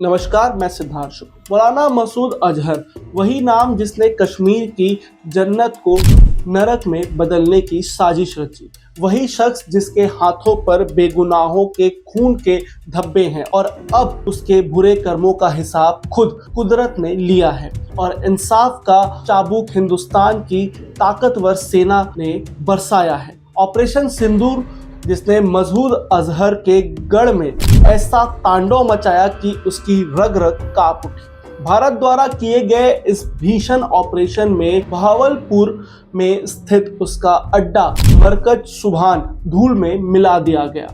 नमस्कार, मैं सिद्धार्थ शुक्ल। मौलाना मसूद अजहर, वही नाम जिसने कश्मीर की जन्नत को नरक में बदलने की साजिश रची, वही शख्स जिसके हाथों पर बेगुनाहों के खून के धब्बे हैं और अब उसके बुरे कर्मों का हिसाब खुद कुदरत ने लिया है और इंसाफ का चाबुक हिंदुस्तान की ताकतवर सेना ने बरसाया है। ऑपरेशन सिंदूर जिसने मसूद अजहर के गढ़ में ऐसा तांडव मचाया कि उसकी रग रग कांप उठी। भारत द्वारा किए गए इस भीषण ऑपरेशन में बहावलपुर में स्थित उसका अड्डा मरकज सुभान धूल में मिला दिया गया।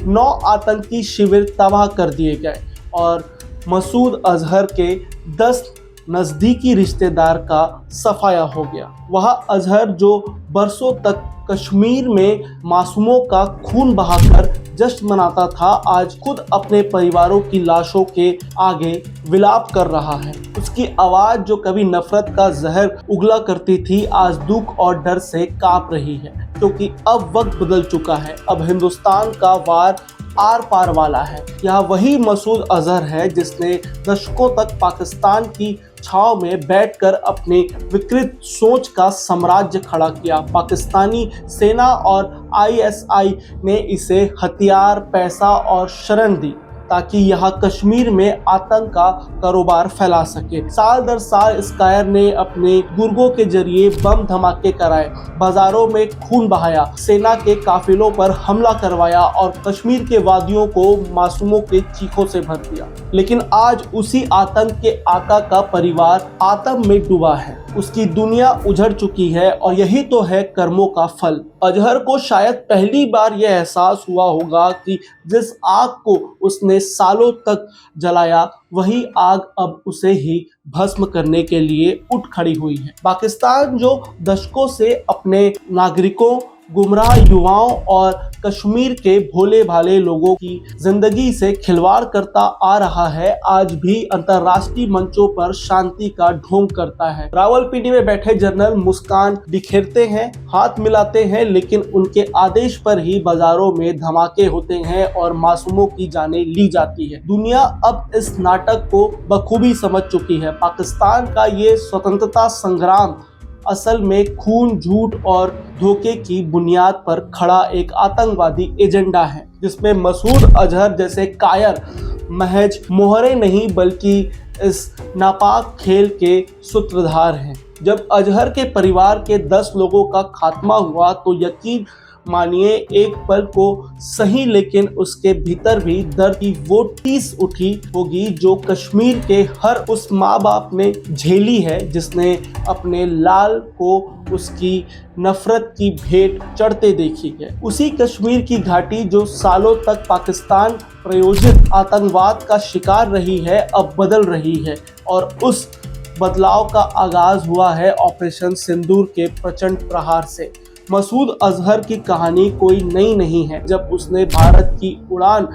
9 आतंकी शिविर तबाह कर दिए गए और मसूद अजहर के 10 नजदीकी रिश्तेदार का सफाया हो गया। वह अजहर जो बरसों तक कश्मीर में मासूमों का खून बहाकर जश्न मनाता था, आज खुद अपने परिवारों की लाशों के आगे विलाप कर रहा है। उसकी आवाज जो कभी नफरत का जहर उगला करती थी, आज दुख और डर से कांप रही है, क्योंकि अब वक्त बदल चुका है। अब हिंदुस्तान का वार आर पार वाला है। यह वही मसूद अजहर है जिसने दशकों तक पाकिस्तान की छाव में बैठकर अपनी विकृत सोच का साम्राज्य खड़ा किया। पाकिस्तानी सेना और आईएसआई ने इसे हथियार, पैसा और शरण दी ताकि यह कश्मीर में आतंक का कारोबार फैला सके। साल दर साल इस कायर ने अपने गुर्गों के जरिए बम धमाके कराए, बाजारों में खून बहाया, सेना के काफिलों पर हमला करवाया और कश्मीर के वादियों को मासूमों के चीखों से भर दिया। लेकिन आज उसी आतंक के आका का परिवार आतंक में डूबा है। उसकी दुनिया उजड़ चुकी है और यही तो है कर्मों का फल। अजहर को शायद पहली बार यह एहसास हुआ होगा कि जिस आग को उसने सालों तक जलाया, वही आग अब उसे ही भस्म करने के लिए उठ खड़ी हुई है। पाकिस्तान जो दशकों से अपने नागरिकों, गुमराह युवाओं और कश्मीर के भोले भाले लोगों की जिंदगी से खिलवाड़ करता आ रहा है, आज भी अंतर्राष्ट्रीय मंचों पर शांति का ढोंग करता है। रावलपिंडी में बैठे जनरल मुस्कान बिखेरते हैं, हाथ मिलाते हैं, लेकिन उनके आदेश पर ही बाजारों में धमाके होते हैं और मासूमों की जानें ली जाती है। दुनिया अब इस नाटक को बखूबी समझ चुकी है। पाकिस्तान का ये स्वतंत्रता संग्राम असल में खून, झूठ और धोखे की बुनियाद पर खड़ा एक आतंकवादी एजेंडा है, जिसमें मसूद अजहर जैसे कायर महज मोहरे नहीं बल्कि इस नापाक खेल के सूत्रधार हैं। जब अजहर के परिवार के 10 लोगों का खात्मा हुआ तो यकीन मानिए एक पल को सही, लेकिन उसके भीतर भी दर्द की वो टीस उठी होगी जो कश्मीर के हर उस माँ बाप ने झेली है जिसने अपने लाल को उसकी नफरत की भेंट चढ़ते देखी है। उसी कश्मीर की घाटी जो सालों तक पाकिस्तान प्रायोजित आतंकवाद का शिकार रही है, अब बदल रही है और उस बदलाव का आगाज हुआ है ऑपरेशन सिंदूर के प्रचंड प्रहार से। मसूद अजहर की कहानी कोई नई नहीं है। जब उसने भारत की उड़ान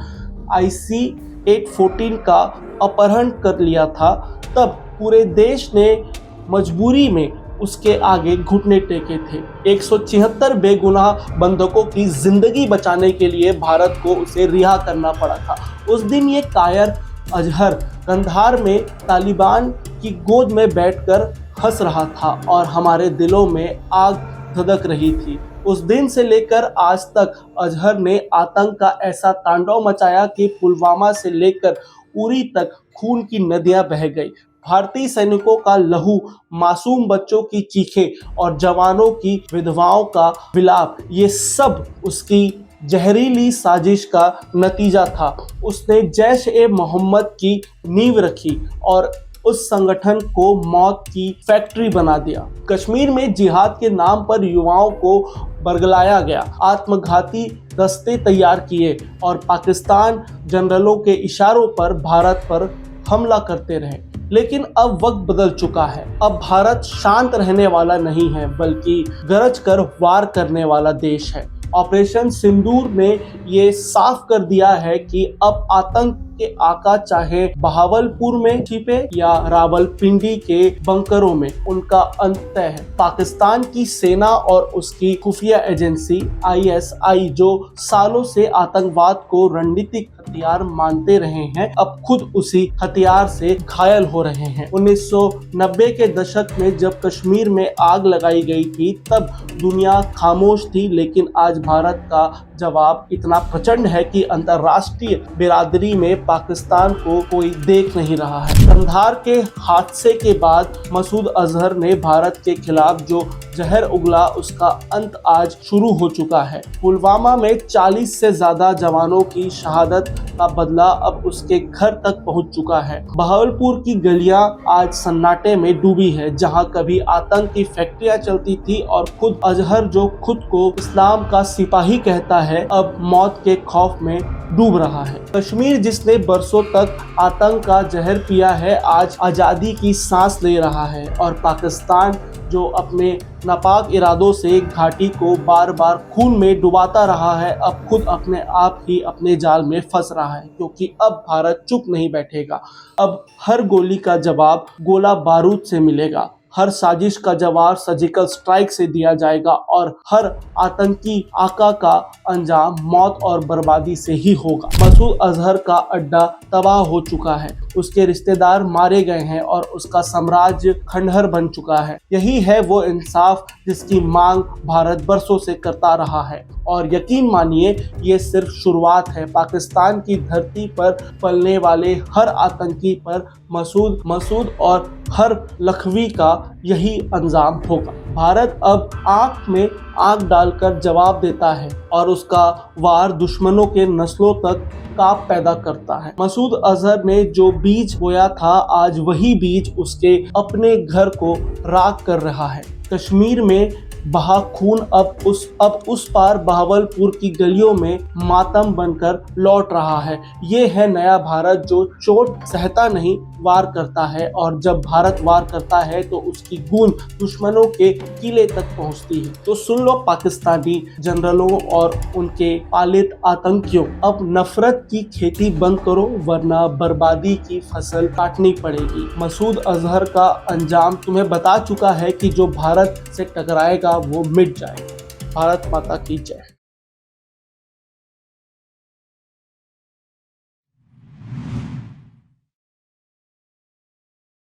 IC-814 का अपहरण कर लिया था, तब पूरे देश ने मजबूरी में उसके आगे घुटने टेके थे। 176 बेगुनाह बंधकों की जिंदगी बचाने के लिए भारत को उसे रिहा करना पड़ा था। उस दिन ये कायर अजहर कंधार में तालिबान की गोद में बैठकर हंस रहा था और हमारे दिलों में आग धधक रही थी। उस दिन से लेकर आज तक अजहर ने आतंक का ऐसा तांडव मचाया कि पुलवामा से लेकर उरी तक खून की नदियां बह गई। भारतीय सैनिकों का लहू, मासूम बच्चों की चीखें और जवानों की विधवाओं का विलाप, ये सब उसकी जहरीली साजिश का नतीजा था। उसने जैश-ए-मोहम्मद की नींव रखी और उस संगठन को मौत की फैक्ट्री बना दिया। कश्मीर में जिहाद के नाम पर युवाओं को बरगलाया गया, आत्मघाती दस्ते तैयार किए और पाकिस्तान जनरलों के इशारों पर भारत पर हमला करते रहे। लेकिन अब वक्त बदल चुका है। अब भारत शांत रहने वाला नहीं है, बल्कि गरज कर वार करने वाला देश है। ऑपरेशन सिंदूर ने ये साफ कर दिया है कि अब आतंक के आका चाहे बहावलपुर में छिपे या रावलपिंडी के बंकरों में, उनका अंत तय है। पाकिस्तान की सेना और उसकी खुफिया एजेंसी ISI जो सालों से आतंकवाद को रणनीतिक हथियार मानते रहे हैं, अब खुद उसी हथियार से घायल हो रहे हैं। 1990 के दशक में जब कश्मीर में आग लगाई गई थी तब दुनिया खामोश थी, लेकिन आज भारत का जवाब इतना प्रचंड है कि अंतर्राष्ट्रीय बिरादरी में पाकिस्तान को कोई देख नहीं रहा है। कंधार के हादसे के बाद मसूद अजहर ने भारत के खिलाफ जो जहर उगला उसका अंत आज शुरू हो चुका है। पुलवामा में 40 से ज्यादा जवानों की शहादत का बदला अब उसके घर तक पहुंच चुका है। बहावलपुर की गलियां आज सन्नाटे में डूबी है, जहां कभी आतंक की फैक्ट्रियां चलती थी और खुद अजहर जो खुद को इस्लाम का सिपाही कहता है अब मौत के खौफ में डूब रहा है। कश्मीर जिसने बरसों तक आतंक का जहर पिया है आज आजादी की सांस ले रहा है, और पाकिस्तान जो अपने नापाक इरादों से घाटी को बार बार खून में डुबाता रहा है अब खुद अपने आप ही अपने जाल में फंस रहा है, क्योंकि अब भारत चुप नहीं बैठेगा। अब हर गोली का जवाब गोला बारूद से मिलेगा, हर साजिश का जवाब सर्जिकल स्ट्राइक से दिया जाएगा और हर आतंकी आका का अंजाम मौत और बर्बादी से ही होगा। मसूद अजहर का अड्डा तबाह हो चुका है, उसके रिश्तेदार मारे गए हैं और उसका साम्राज्य खंडहर बन चुका है। यही है वो इंसाफ जिसकी मांग भारत बरसों से करता रहा है, और यकीन मानिए ये सिर्फ शुरुआत है। पाकिस्तान की धरती पर पलने वाले हर आतंकी पर मसूद और हर लखवी का यही अंजाम होगा। भारत अब आंख में आंख डालकर जवाब देता है और उसका वार दुश्मनों के नस्लों तक काप पैदा करता है। मसूद अजहर ने जो बीज बोया था आज वही बीज उसके अपने घर को राख कर रहा है। कश्मीर में बहा खून अब उस पार बहावलपुर की गलियों में मातम बनकर लौट रहा है। ये है नया भारत जो चोट सहता नहीं वार करता है, और जब भारत वार करता है तो उसकी गूंज दुश्मनों के किले तक पहुंचती है। तो सुन लो पाकिस्तानी जनरलों और उनके पालित आतंकियों, अब नफरत की खेती बंद करो वरना बर्बादी की फसल काटनी पड़ेगी। मसूद अजहर का अंजाम तुम्हें बता चुका है कि जो भारत से टकराएगा वो मिट जाएगा। भारत माता की जय।